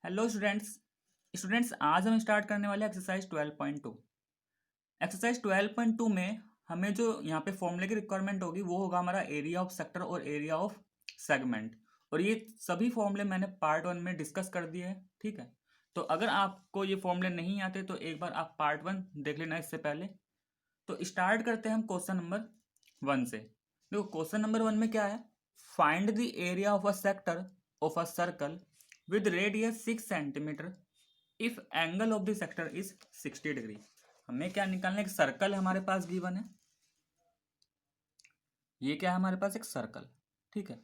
Hello students आज हम start करने वाले एक्सरसाइज 12.2। एक्सरसाइज 12.2 में हमें जो यहाँ पे फॉर्मूले की रिक्वायरमेंट होगी वो होगा हमारा एरिया ऑफ सेक्टर और एरिया ऑफ सेगमेंट। और ये सभी फॉर्मूले मैंने पार्ट 1 में डिस्कस कर दिए हैं, ठीक है। तो अगर आपको ये फॉर्मूले नहीं आते तो एक बार आप पार्ट 1 देख लेना इससे पहले। तो स्टार्ट करते हैं हम क्वेश्चन नंबर 1 से। देखो क्वेश्चन नंबर 1 में क्या है, find the area of a sector of a circle with radius 6 centimetre if angle of the sector is 60 degree. हमें क्या निकालना है, एक सर्कल हमारे पास गिवन है। ये क्या है हमारे पास, एक सर्कल, ठीक है।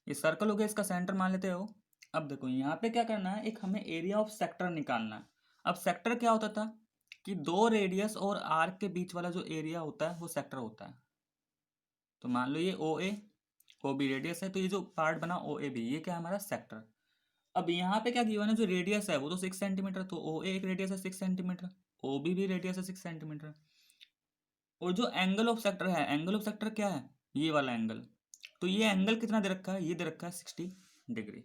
ये सर्कल हो गया, इसका सेंटर मान लेते हो। अब देखो यहाँ पे क्या करना है, एक हमें एरिया ऑफ सेक्टर निकालना है। अब सेक्टर क्या होता था कि दो रेडियस और आर्क के बीच वाला जो एरिया होता है वो सेक्टर होता है। तो मान लो ये ओ बी रेडियस है, तो ये जो पार्ट बना ओ ए बी, ये क्या है हमारा सेक्टर। अब यहाँ पे क्या गिवन है, जो रेडियस है वो तो 6 सेंटीमीटर, तो ओ एक रेडियस है 6 सेंटीमीटर, ओ बी भी रेडियस है 6 सेंटीमीटर। और जो एंगल ऑफ सेक्टर है, एंगल ऑफ सेक्टर क्या है, ये वाला एंगल। तो ये एंगल कितना दे रखा है, ये दे रखा है 60 डिग्री,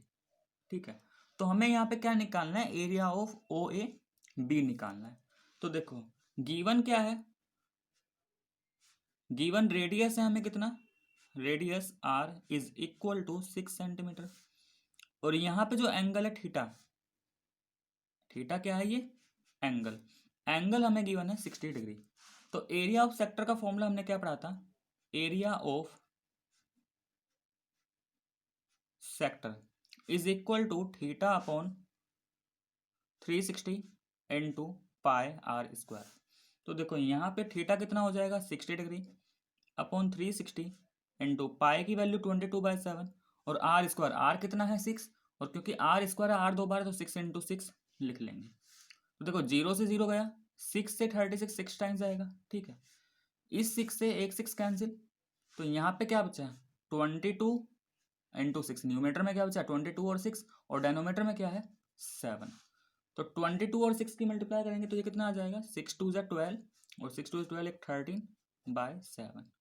ठीक है। तो हमें यहाँ पे क्या निकालना है, area of O A B निकालना है। तो देखो गिवन क्या है, गिवन रेडियस है हमें कितना, radius R is equal to 6 centimetre. और यहाँ पे जो एंगल है थीटा, थीटा क्या है, ये एंगल, एंगल हमें गिवन है 60 डिग्री। तो एरिया ऑफ सेक्टर का फॉर्मूला हमने क्या पढ़ा था, area of sector is equal to theta upon 360 into pi R square. तो देखो यहाँ पे थीटा कितना हो जाएगा 60 डिग्री अपॉन 360 इंटू पाई की वैल्यू 22/7 और आर स्क्वायर, आर कितना है 6, और क्योंकि आर स्क्वायर आर दो बार तो 6 इंटू 6 लिख लेंगे। तो देखो 0 से 0 गया, 6 से 36 6 टाइम्स आएगा, ठीक है। इस 6 से एक 6 कैंसिल, तो यहाँ पे क्या बचा, 22 इंटू 6, न्यूमेटर में क्या बचा 22 और 6, और डेनोमीटर में क्या है 7। तो 22 और 6 की मल्टीप्लाई करेंगे तो ये कितना आ जाएगा, 6 2 = 12 और 6 2 = 12, एक 13/7।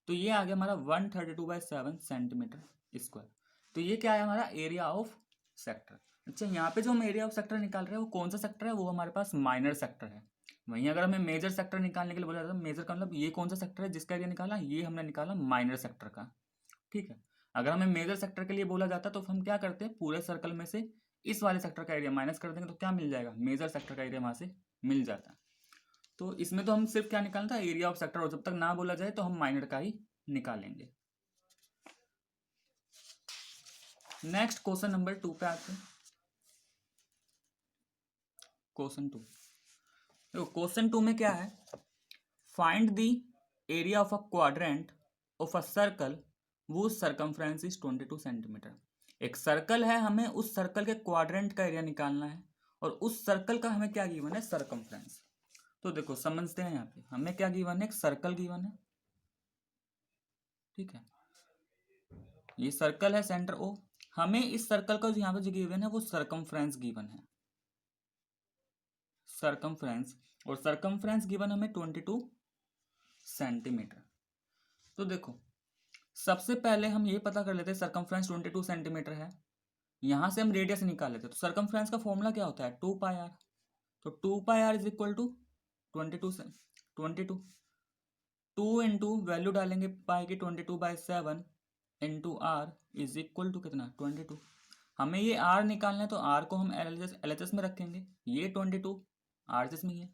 तो ये आ गया हमारा 132/7 सेंटीमीटर स्क्वायर। तो ये क्या है हमारा एरिया ऑफ सेक्टर। अच्छा यहाँ पे जो हम एरिया ऑफ सेक्टर निकाल रहे हैं वो कौन सा सेक्टर है, वो हमारे पास माइनर सेक्टर है। वहीं अगर हमें मेजर सेक्टर निकालने के लिए बोला जाता है, मेजर का मतलब ये कौन सा सेक्टर है जिसका एरिया निकाला, ये हमने निकाला माइनर सेक्टर का, ठीक है। अगर हमें मेजर सेक्टर के लिए बोला जाता तो हम क्या करते हैं, पूरे सर्कल में से इस वाले सेक्टर का एरिया माइनस कर देंगे तो क्या मिल जाएगा, मेजर सेक्टर का एरिया वहां से मिल जाता है। तो इसमें तो हम सिर्फ क्या निकालना था, एरिया ऑफ सेक्टर, और जब तक ना बोला जाए तो हम माइनर का ही निकालेंगे। नेक्स्ट क्वेश्चन नंबर 2 पे आते हैं। क्वेश्चन 2, देखो क्वेश्चन 2 में क्या है, find the area of a quadrant of a circle वो सरकमफ्रेंस इज 22 सेंटीमीटर। एक सर्कल है, हमें उस सर्कल के क्वाड्रेंट का एरिया निकालना है, और उस सर्कल का हमें क्या गिवन है, सरकमफ्रेंस। तो देखो समझते हैं, यहाँ पे हमें क्या गिवन है, एक सर्कल गिवन है, ठीक है। ये सर्कल है सेंटर ओ, हमें इस सर्कल का जो यहाँ पे जो गिवन है वो सरकमफ्रेंस गिवन है, सरकमफ्रेंस। और सरकमफ्रेंस गिवन हमें 22 सेंटीमीटर। तो देखो सबसे पहले हम ये पता कर लेते हैं सरकमफ्रेंस 22 सेंटीमीटर है, यहाँ से हम रेडियस निकाल लेते हैं। तो सरकमफ्रेंस का फॉर्मूला क्या होता है, 2πr। तो 2πr is equal to 22 2 into value डालेंगे पाई की 22/7 into R is equal to कितना 22। हमें ये आर निकालना है तो आर को हम एल एच एस में रखेंगे, ये 22 आर एच एस में ही है,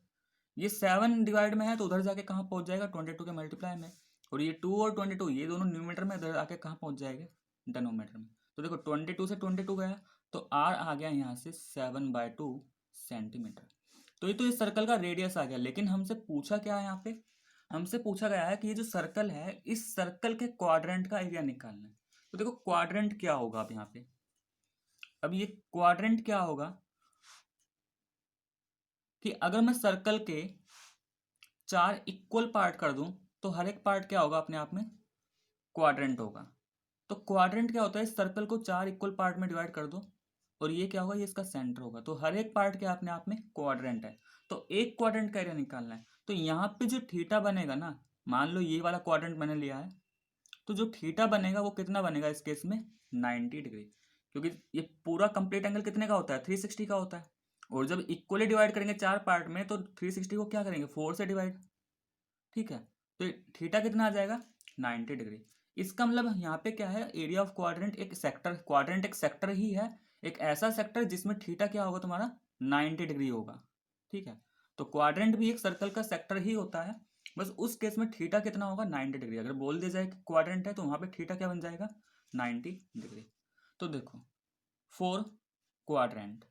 ये 7 डिवाइड में है तो उधर जाके कहाँ पहुंच जाएगा 22 के मल्टीप्लाई में, और ये 2 और 22 ये दोनों न्यूमीटर में, इधर आके कहाँ पहुंच जाएगा डेनोमीटर में। तो देखो 22 से 22 गया तो आर आ गया यहाँ से 7/2 सेंटीमीटर। तो ये तो इस सर्कल का रेडियस आ गया, लेकिन हमसे पूछा क्या है, यहाँ पे हमसे पूछा गया है कि ये जो सर्कल है इस सर्कल के क्वाड्रेंट का एरिया निकालना है। तो देखो क्वाड्रेंट क्या होगा, अब यहाँ पे अब ये क्वाड्रेंट क्या होगा कि अगर मैं सर्कल के 4 इक्वल पार्ट कर दूं तो हर एक पार्ट क्या होगा, अपने आप में क्वाड्रेंट होगा। तो क्वाड्रेंट क्या होता है, इस सर्कल को 4 इक्वल पार्ट में डिवाइड कर दो और ये क्या होगा, ये इसका सेंटर होगा। तो हर एक पार्ट क्या अपने आप में क्वाड्रेंट है, तो एक क्वाड्रेंट का एरिया निकालना है। तो यहाँ पे जो थीटा बनेगा ना, मान लो ये वाला क्वाड्रेंट मैंने लिया है, तो जो थीटा बनेगा वो कितना बनेगा इस केस में 90 डिग्री। क्योंकि ये पूरा कंप्लीट एंगल कितने का होता है, 360 का होता है। और जब इक्वली डिवाइड करेंगे 4 पार्ट में तो 360 को क्या करेंगे, 4 से डिवाइड, ठीक है। तो थीटा कितना आ जाएगा, 90 डिग्री। इसका मतलब यहाँ पे क्या है, एरिया ऑफ क्वाड्रेंट एक सेक्टर, क्वाड्रेंट एक सेक्टर ही है, एक ऐसा सेक्टर जिसमें थीटा क्या होगा तुम्हारा, 90 डिग्री होगा, ठीक है। तो क्वाड्रेंट भी एक सर्कल का सेक्टर ही होता है, बस उस केस में थीटा कितना होगा, 90 डिग्री। अगर बोल दिया जाए कि क्वाड्रेंट है तो वहाँ पे थीटा क्या बन जाएगा, 90 डिग्री। तो देखो फोर क्वाड्रेंट,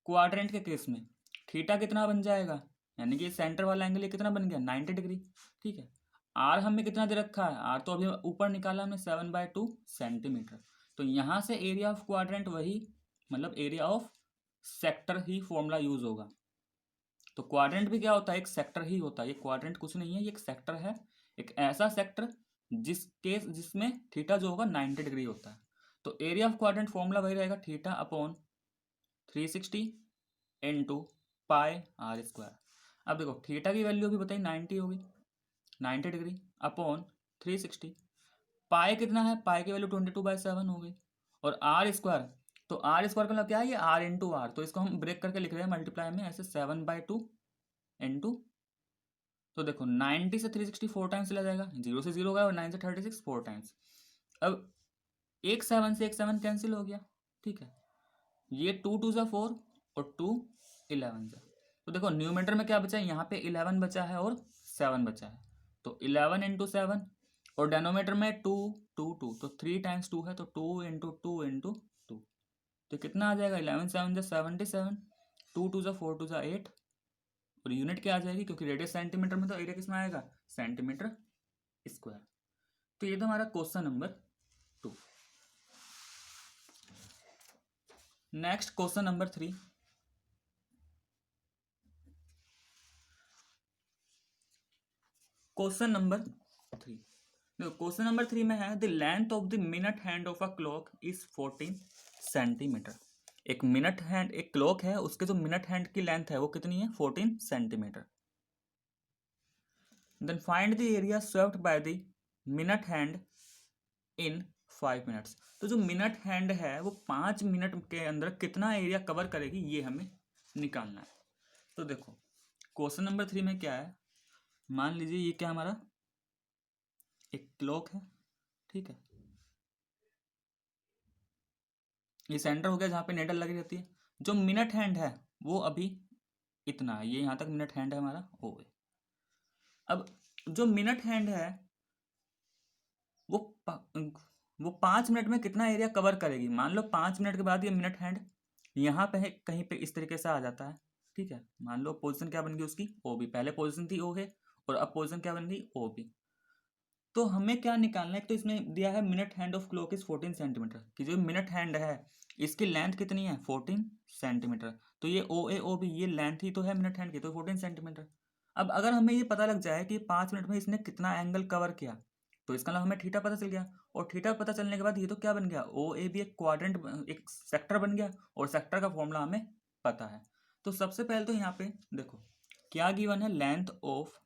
क्वाड्रेंट के केस में थीटा कितना बन जाएगा, यानी कि सेंटर वाला एंगल ये कितना बन गया, 90 डिग्री, ठीक है। आर हमें कितना दे रखा है, आर तो अभी ऊपर निकाला हमने 7/2 सेंटीमीटर। तो यहाँ से एरिया ऑफ क्वाड्रेंट वही, मतलब area of sector he formula use होगा। तो क्वाड्रेंट भी क्या होता है, एक सेक्टर ही होता है। ये क्वाड्रेंट कुछ नहीं है, ये एक सेक्टर है, एक ऐसा सेक्टर जिसमें थीटा जो होगा 90 डिग्री होता है। तो एरिया ऑफ क्वाड्रेंट फॉर्मूला वही रहेगा, theta upon 360 into pi R square. अब देखो थीटा की वैल्यू भी बताइए 90 होगी, 90 डिग्री अपॉन 360, पाई कितना है, पाई की वैल्यू 22/7 हो गई, और आर स्क्वायर, तो आर स्क्वायर का मतलब क्या है, ये आर इंटू आर, तो इसको हम ब्रेक करके लिख रहे हैं मल्टीप्लाई में ऐसे 7/2 इंटू, तो देखो 90 से 360 4 टाइम्स चला जाएगा, 0 से 0 गया, और 9 से 36 4 टाइम्स। अब एक 7 से एक 7 कैंसिल हो गया, ठीक है। ये 2 2 ज़ा 4 और 2 11 ज़ा, तो देखो न्यूमरेटर में क्या बचा है, यहाँ पे 11 बचा है और 7 बचा है, तो 11 इंटू 7, और डेनोमीटर में 2 2 2, तो 3 टाइम्स 2 है, तो 2 इंटू 2 इंटू 2, तो कितना आ जाएगा, 11 7 ज़ा 77, 2 2 ज़ा 4 2 ज़ा 8, और यूनिट क्या आ जाएगी, क्योंकि रेडियस सेंटीमीटर में, तो एरिया किसमें आएगा, सेंटीमीटर स्क्वायर। तो ये तो हमारा question number 2। Next question number 3। Question number 3, देखो क्वेश्चन नंबर 3 में है, the length of the minute hand of a clock is 14 centimetre. एक मिनट हैंड, एक क्लॉक है, उसके जो मिनट हैंड की लेंथ है वो कितनी है, 14 centimetre. Then find the area swept by the minute hand in 5 minutes. तो जो मिनट हैंड है वो 5 मिनट के अंदर कितना एरिया कवर करेगी, ये हमें निकालना है। तो देखो क्वेश्चन नंबर 3 में क्या है, मान लीजिए ये क्या हमारा एक क्लॉक है, ठीक है। ये सेंटर हो गया जहाँ पे नेडल लगी रहती है। जो मिनट हैंड है वो अभी इतना है, ये यहाँ तक मिनट हैंड है हमारा, हो गए। अब जो मिनट हैंड है वो वो 5 मिनट में कितना एरिया कवर करेगी। मान लो 5 मिनट के बाद ये मिनट हैंड यहाँ पे है, कहीं पे इस तरीके से आ जाता है, ठीक है। मान लो पोजीशन क्या बन गई उसकी, ओ बी, पहले पोजीशन थी ओ है, और अब पोजीशन क्या बन गई, ओ बी। तो हमें क्या निकालना है, तो इसमें दिया है minute hand of clock is 14 centimetre, कि जो मिनट हैंड है इसकी लेंथ कितनी है, 14 सेंटीमीटर। तो ये ओ ए ओ बी, ये लेंथ ही तो है मिनट हैंड की, तो 14 सेंटीमीटर। अब अगर हमें ये पता लग जाए कि 5 मिनट में इसने कितना एंगल कवर किया, तो इसका मतलब हमें थीटा पता चल गया, और थीटा पता चलने के बाद ये तो क्या बन गया, ओ ए बी एक क्वाड्रेंट, एक सेक्टर बन गया, और सेक्टर का फॉर्मूला हमें पता है। तो सबसे पहले तो यहाँ पे देखो क्या गिवन है, length of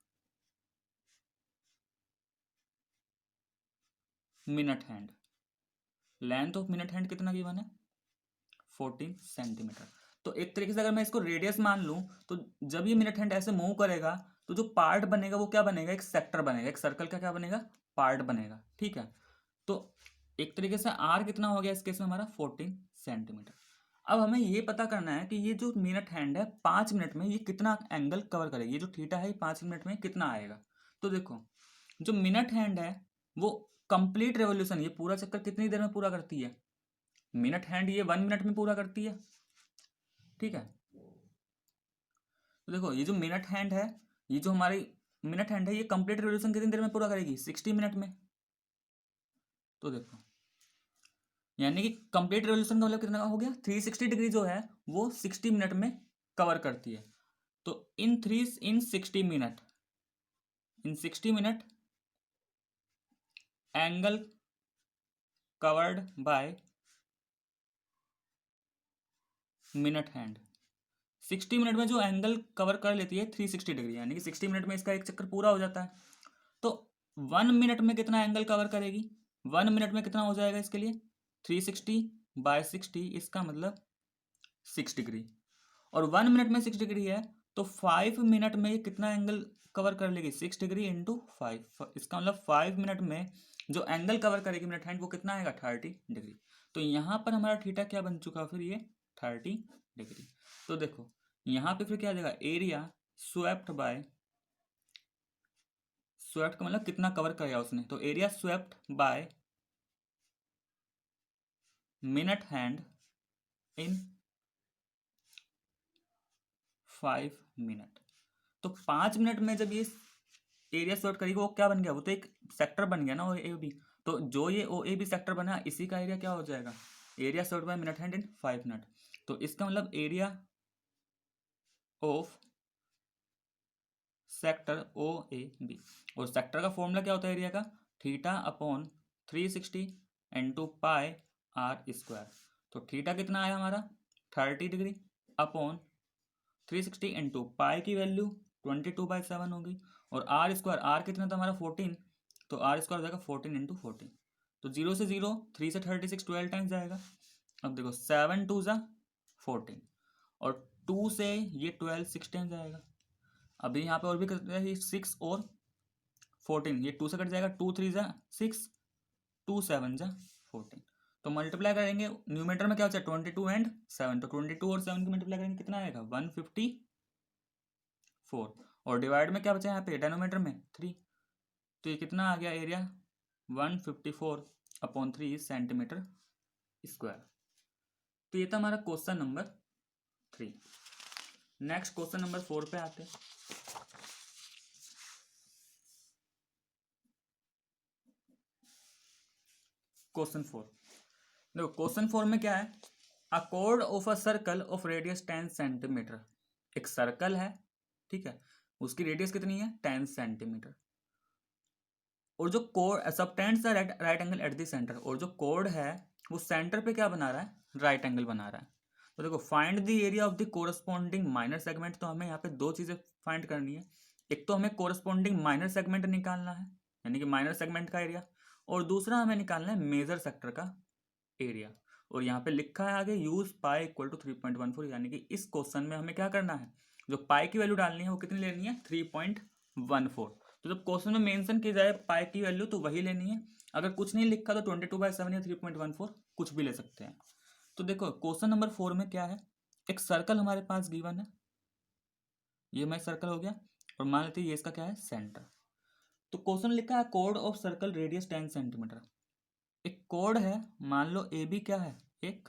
minute hand, length of minute hand कितना गिवन है, 14 सेंटीमीटर। तो एक तरीके से अगर मैं इसको रेडियस मान लूं, तो जब ये मिनट हैंड ऐसे मूव करेगा तो जो पार्ट बनेगा वो क्या बनेगा, एक सेक्टर बनेगा, एक सर्कल का क्या बनेगा, पार्ट बनेगा, ठीक है। तो एक तरीके से आर कितना हो गया इस केस में हमारा, 14 सेंटीमीटर। अब हमें ये पता करना है कि ये जो मिनट हैंड है 5 मिनट में ये कितना एंगल कवर करेगी, ये जो थीटा है 5 मिनट में कितना आएगा। तो देखो जो मिनट हैंड है वो कंप्लीट रेवोल्यूशन, ये पूरा चक्कर कितनी देर में पूरा करती है, मिनट हैंड ये 1 मिनट में पूरा करती है, ठीक है। तो देखो ये जो मिनट हैंड है, ये जो हमारी मिनट हैंड है, ये कंप्लीट रेवोल्यूशन कितनी देर में पूरा करेगी, 60 मिनट में। तो देखो यानी कि कंप्लीट रेवोल्यूशन का मतलब कितना का हो गया, 360 डिग्री जो है वो 60 मिनट में कवर करती है। तो इन 60 minute angle covered by minute hand, 60 minute में जो एंगल कवर कर लेती है 360 डिग्री, यानी कि 60 मिनट में इसका एक चक्कर पूरा हो जाता है। तो 1 मिनट में कितना एंगल कवर करेगी, 1 मिनट में कितना हो जाएगा इसके लिए, 360/60, इसका मतलब 6 डिग्री, और 1 मिनट में 6 डिग्री है, तो 5 मिनट में ये कितना एंगल कवर कर लेगी? 6 डिग्री इंटू 5, इसका मतलब 5 मिनट में जो एंगल कवर करेगी मिनट हैंड वो कितना आएगा? 30 डिग्री। तो यहाँ पर हमारा थीटा क्या बन चुका? फिर ये 30 डिग्री। तो देखो यहाँ पे फिर क्या आ जाएगा? एरिया स्वेप्ट का मतलब कितना कवर किया उसने, तो area swept by minute hand in 5 minute. तो 5 मिनट में जब ये एरिया स्वेप्ट करेगी वो क्या बन गया? वो तो एक सेक्टर बन गया ना, ओ ए बी। तो जो ये ओ ए बी सेक्टर बना इसी का एरिया क्या हो जाएगा? Area swept by minute hand in 5 minute. तो इसका मतलब area of sector O A B, और सेक्टर का फॉर्मूला क्या होता है एरिया का? Theta upon 360 into pi R square. तो थीटा कितना आया हमारा? 30 डिग्री अपॉन 360 इंटू पाई की वैल्यू 22/7 होगी, और आर स्क्वायर, आर कितना था हमारा? 14, तो आर स्क्वायर हो जाएगा 14 इंटू 14। तो 0 से 0, 3 से 36, 12 टाइम्स जाएगा। अब देखो 7 2 ज़ा 14, और 2 से ये 12 6 टाइम्स जाएगा। अभी यहाँ पे और भी करते हैं, 6 और 14, ये 2 से कट जाएगा, 2 3 ज़ा 6, 2 7 ज़ा 14। तो मल्टीप्लाई करेंगे न्यूमरेटर में क्या होता है? 22 एंड 7, तो 22 और 7 की मल्टीप्लाई करेंगे कितना आएगा? 154, और डिवाइड में क्या बचा यहाँ पे? डिनोमिनेटर में 3, तो ये कितना आ गया एरिया? 154/3 centimetre square. तो ये था हमारा question number 3। Next question number 4 पे आते हैं। क्वेश्चन 4 देखो, क्वेश्चन 4 में क्या है? A code of a circle of radius 10 centimetre. एक सर्कल है, ठीक है, उसकी रेडियस कितनी है? 10 सेंटीमीटर, और जो code subtends the right angle at the centre, और जो कोड है वो सेंटर पे क्या बना रहा है? राइट एंगल बना रहा है। तो देखो find the area of the corresponding minor segment. तो हमें यहाँ पे दो चीजें फाइंड करनी है, एक तो हमें कोरस्पॉन्डिंग माइनर सेगमेंट निकालना है, यानी कि माइनर सेगमेंट का एरिया, और दूसरा हमें निकालना है मेजर सेक्टर का एरिया। और यहाँ पे लिखा है आगे यूज पाई इक्वल टू 3.14, यानी कि इस क्वेश्चन में हमें क्या करना है? जो पाई की वैल्यू डालनी है वो कितनी लेनी है? 3.14। तो जब क्वेश्चन में मेंशन की जाए पाई की वैल्यू तो वही लेनी है, अगर कुछ नहीं लिखा तो 22/7 या 3.14 कुछ भी ले सकते हैं। तो देखो क्वेश्चन नंबर 4 में क्या है? एक सर्कल हमारे पास गिवन है, ये हमारा सर्कल हो गया, और मान लेते हैं ये इसका क्या है? सेंटर। तो क्वेश्चन लिखा है code of circle radius 10 centimetre. एक कोड है, मान लो ए बी क्या है? एक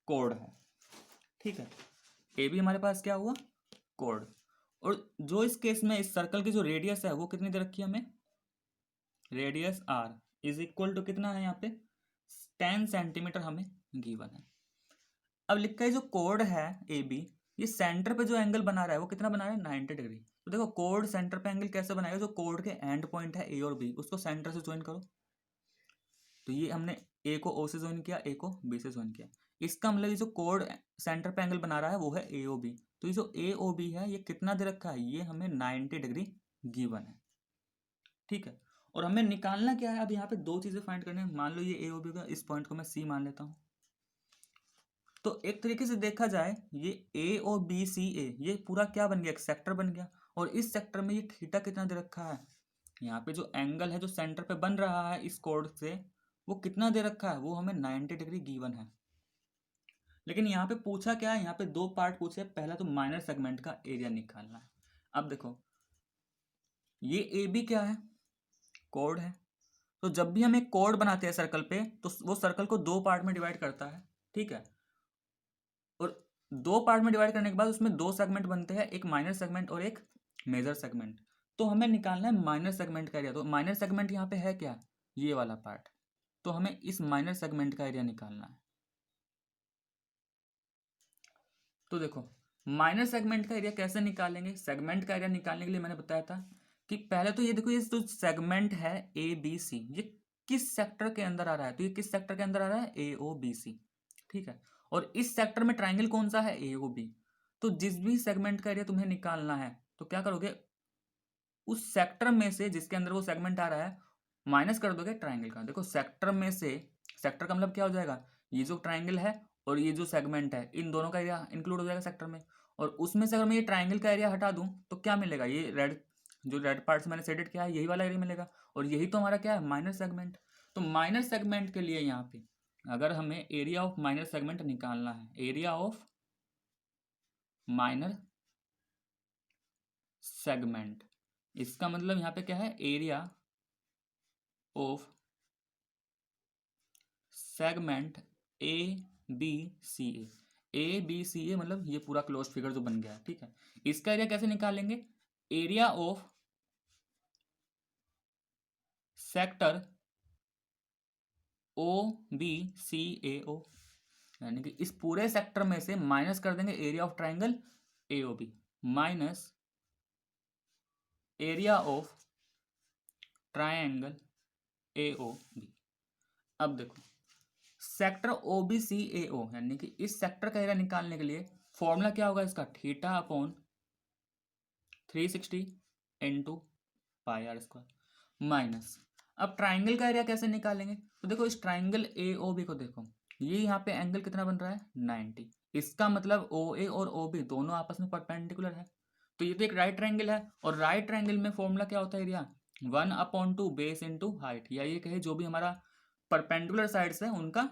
कोड है, ठीक है, ए बी हमारे पास क्या हुआ? कोड। और जो इस केस में इस सर्कल की जो रेडियस है वो कितनी दे रखी है हमें? Radius R is equal to कितना है यहाँ पे? 10 सेंटीमीटर हमें गिवन है। अब लिखा है जो कोड है ए बी, ये सेंटर पे जो एंगल बना रहा है वो कितना बना रहा है? 90 डिग्री। तो देखो कोड सेंटर पे एंगल कैसे बनाएगा? जो कोड के एंड पॉइंट है ए और बी, उसको सेंटर से ज्वाइन करो। तो ये हमने ए को ओ से ज्वाइन किया, ए को बी से ज्वाइन किया, इसका मतलब ये जो कोड सेंटर पे एंगल बना रहा है वो है ए ओ बी। तो ये जो ए ओ बी है ये कितना दे रखा है? ये हमें 90 डिग्री गिवन है, ठीक है। और हमें निकालना क्या है? अब यहाँ पे दो चीजें फाइंड करनी है। मान लो ये ए ओ बी का, इस पॉइंट को मैं सी मान लेता हूँ। तो एक तरीके से देखा जाए ये ए ओ बी सी ए, ये पूरा क्या बन गया? एक सेक्टर बन गया। और इस सेक्टर में ये थीटा कितना दे रखा है? यहाँ पे जो एंगल है जो सेंटर पे बन रहा है इस कोड से, वो कितना दे रखा है? वो हमें 90 डिग्री गिवन है। लेकिन यहाँ पे पूछा क्या है? यहाँ पे दो पार्ट पूछे, पहला तो माइनर सेगमेंट का एरिया निकालना है। अब देखो ये ए बी क्या है? कोड है। तो जब भी हम एक कोड बनाते हैं सर्कल पे तो वो सर्कल को दो पार्ट में डिवाइड करता है, ठीक है। और दो पार्ट में डिवाइड करने के बाद उसमें दो सेगमेंट बनते हैं, एक माइनर सेगमेंट और एक मेजर सेगमेंट। तो हमें निकालना है माइनर सेगमेंट का एरिया। तो माइनर सेगमेंट यहाँ पे है क्या? ये वाला पार्ट। तो हमें इस माइनर सेगमेंट का एरिया निकालना है। तो देखो माइनर सेगमेंट का एरिया कैसे निकालेंगे? सेगमेंट का एरिया निकालने के लिए मैंने बताया था कि पहले तो ये देखो, ये जो सेगमेंट है ए बी सी, ये किस सेक्टर के अंदर आ रहा है? तो ये किस सेक्टर के अंदर आ रहा है? ए ओ बी सी, ठीक है। और इस सेक्टर में ट्राइंगल कौन सा है? ए ओ बी। तो जिस भी सेगमेंट का एरिया तुम्हें निकालना है तो क्या करोगे? उस सेक्टर में से जिसके अंदर वो सेगमेंट आ रहा है माइनस कर दोगे ट्राइंगल का। देखो सेक्टर में से सेक्टर का मतलब क्या हो जाएगा, ये जो ट्राइंगल है और ये जो सेगमेंट है, इन दोनों का एरिया इंक्लूड हो जाएगा सेक्टर में। और उसमें से अगर मैं ये ट्राइंगल का एरिया हटा दूं तो क्या मिलेगा, ये रेड जो रेड पार्ट से मैंने शेडेड किया है यही वाला एरिया मिलेगा। और यही तो हमारा क्या है, माइनर सेगमेंट। तो माइनर सेगमेंट के लिए यहाँ पे अगर हमें एरिया ऑफ माइनर सेगमेंट निकालना है, एरिया ऑफ माइनर सेगमेंट, इसका मतलब यहाँ पे क्या है, area of segment A B C A मतलब ये पूरा क्लोज फिगर जो बन गया है, ठीक है। इसका एरिया कैसे निकालेंगे, area of sector O B C A O, यानी कि इस पूरे सेक्टर में से माइनस कर देंगे area of triangle A O B minus area of triangle A O B. अब देखो sector O B C A O, यानी कि इस सेक्टर का एरिया निकालने के लिए फॉर्मूला क्या होगा इसका, theta upon 360 into pi R square minus. अब ट्राइंगल का एरिया कैसे निकालेंगे, तो देखो इस ट्राइंगल ए ओ बी को देखो, ये यहाँ पे एंगल कितना बन रहा है 90, इसका मतलब ओ ए और ओ बी दोनों आपस में परपेंडिकुलर है। तो ये तो एक राइट ट्राइंगल है, और राइट ट्राइंगल में फॉर्मूला क्या होता है एरिया, 1/2 बेस इंटू हाइट, या ये कहे जो भी हमारा परपेंडिकुलर साइड्स है उनका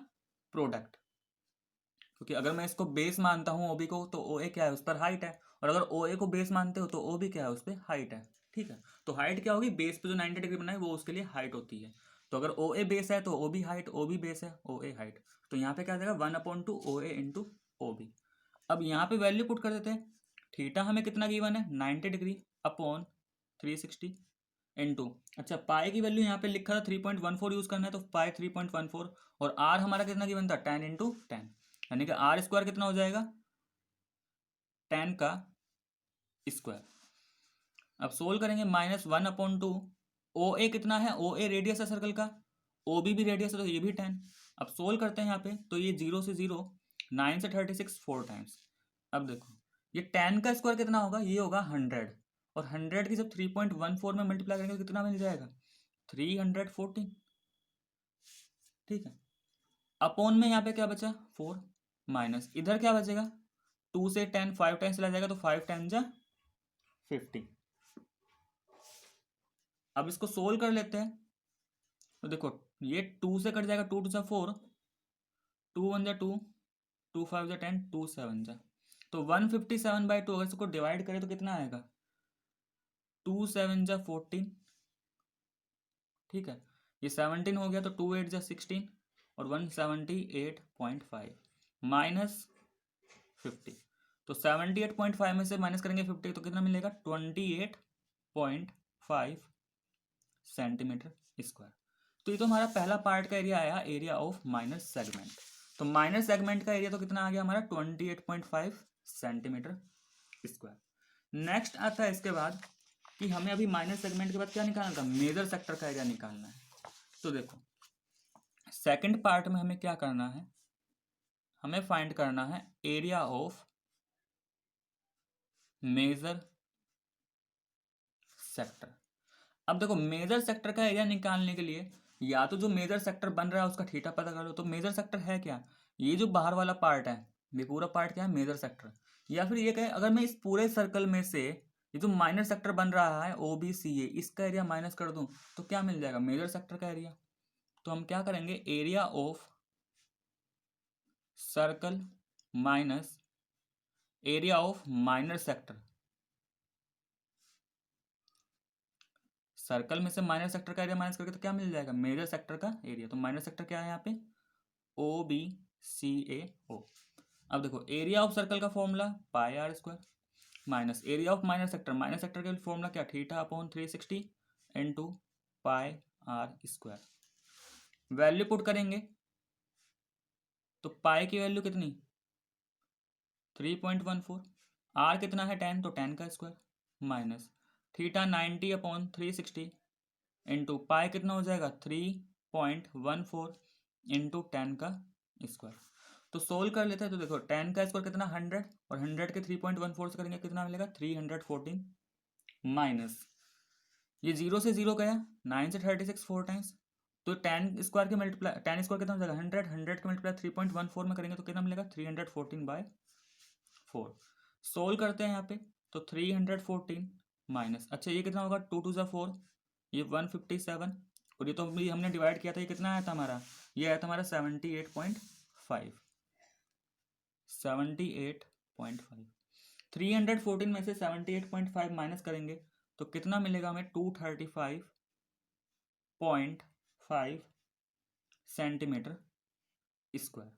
प्रोडक्ट। क्योंकि अगर मैं इसको बेस मानता हूँ ओबी को, तो ओ ए क्या है उस पर हाइट है, और अगर ओ ए को बेस मानते हो तो ओ बी क्या है उस पर हाइट है, ठीक है। तो हाइट क्या होगी, बेस पे जो 90 डिग्री बना है वो उसके लिए हाइट होती है। तो अगर ओ ए बेस है तो O B height, O B base है ओ ए हाइट। तो यहाँ पे क्या आ जाएगा 1/2 ओ ए इंटू ओ बी। अब यहाँ पे वैल्यू पुट कर देते हैं, थीटा हमें कितना गिवन है 90 डिग्री अपॉन 360 इंटू, अच्छा पाई की वैल्यू यहाँ पे लिखा था 3.14 यूज करना है, तो पाई 3.14, और आर हमारा कितना गिवन था 10 इंटू 10, यानी कि आर स्क्वायर कितना हो जाएगा 10 का स्क्वायर। अब सोल्व करेंगे, -1/2, ओ ए कितना है, ओ ए रेडियस है सर्कल का, ओ बी भी रेडियस है तो ये भी 10। अब सोल्व करते हैं यहाँ पे, तो ये 0 से 0, 9 से 36 4 टाइम्स। अब देखो ये 10 का स्क्वायर कितना होगा, ये होगा 100, और 100 की जब 3.14 में मल्टीप्लाई करेंगे तो कितना मिल जाएगा 314, ठीक है। अपॉन में यहाँ पे क्या बचा 4, माइनस इधर क्या बचेगा 2 से 10 5 टाइम्स चला जाएगा, तो 5 टाइम्स जा 50। अब इसको सोल्व कर लेते हैं, तो देखो ये 2 से कट जाएगा, 2 2 जा 4, 2 1 जा 2, 2 5 जा 10, 2 7 जा, तो 157/2 अगर इसको डिवाइड करें तो कितना आएगा 2 7 जा 14, ठीक है। ये 17 हो गया, तो 2 8 जा 16, और 178.5 माइनस 50, तो 78.5 में से माइनस करेंगे 50 तो कितना मिलेगा 28.5 सेंटीमीटर स्क्वायर। तो ये तो हमारा पहला पार्ट का एरिया आया, एरिया ऑफ माइनर सेगमेंट। तो माइनर सेगमेंट का एरिया तो कितना आ गया हमारा 28.5 सेंटीमीटर स्क्वायर। नेक्स्ट आता है इसके बाद कि हमें अभी माइनर सेगमेंट के बाद क्या निकालना था, मेजर सेक्टर का एरिया निकालना है। तो देखो सेकंड पार्ट में हमें क्या करना है, हमें फाइंड करना है एरिया ऑफ मेजर सेक्टर। अब देखो मेजर सेक्टर का एरिया निकालने के लिए या तो जो मेजर सेक्टर बन रहा है उसका थीटा पता कर लो, तो मेजर सेक्टर है क्या, ये जो बाहर वाला पार्ट है, ये पूरा पार्ट क्या है मेजर सेक्टर। या फिर ये कहे अगर मैं इस पूरे सर्कल में से ये जो माइनर सेक्टर बन रहा है ओ बी सी ए, इसका एरिया माइनस कर दूं तो क्या मिल जाएगा मेजर सेक्टर का एरिया। तो हम क्या करेंगे, area of circle minus area of minor sector, circle में से माइनर सेक्टर का एरिया माइनस करके तो क्या मिल जाएगा मेजर सेक्टर का एरिया। तो माइनर सेक्टर क्या है यहाँ पे ओ बी सी ए ओ। अब देखो एरिया ऑफ सर्कल का formula pi R square minus area of minor sector का फॉर्मूला क्या theta upon 360 into pi R square. Value put करेंगे तो पाई की वैल्यू कितनी 3.14, आर कितना है 10, तो 10 का square minus theta 90 upon 360 into पाई कितना हो जाएगा 3.14 इंटू 10 का स्क्वायर। तो सोल्व कर लेते हैं, तो देखो 10 का स्क्वायर कितना 100, और 100 के 3.14 से करेंगे कितना मिलेगा 314 माइनस ये 0 से 0 गया, 9 से 36 4 टाइम्स, तो टेन स्क्वायर के मल्टीप्लाई, टेन स्क्वायर कितना हो जाएगा 100, 100 का मल्टीप्लाई 3.14 में करेंगे तो कितना मिलेगा 314/4। सोल्व करते हैं यहाँ पे, तो 314 माइनस, अच्छा ये कितना होगा 2 2 ज़ा 4, ये 157, और ये तो भी हमने डिवाइड किया था, ये कितना आया था हमारा, ये आया था हमारा 78.5, 78.5। 314 में से 78.5 माइनस करेंगे तो कितना मिलेगा हमें 235.5 सेंटीमीटर स्क्वायर।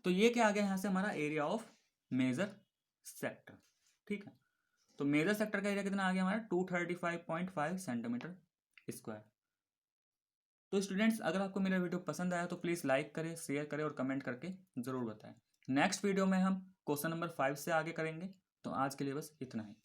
तो ये क्या आ गया यहाँ से हमारा एरिया ऑफ मेजर सेक्टर। ठीक है, तो मेजर सेक्टर का एरिया कितना आ गया हमारा 235.5 सेंटीमीटर स्क्वायर। तो स्टूडेंट्स, अगर आपको मेरा वीडियो पसंद आया तो प्लीज़ लाइक करें, शेयर करें और कमेंट करके ज़रूर बताएं। नेक्स्ट वीडियो में हम क्वेश्चन नंबर 5 से आगे करेंगे। तो आज के लिए बस इतना ही।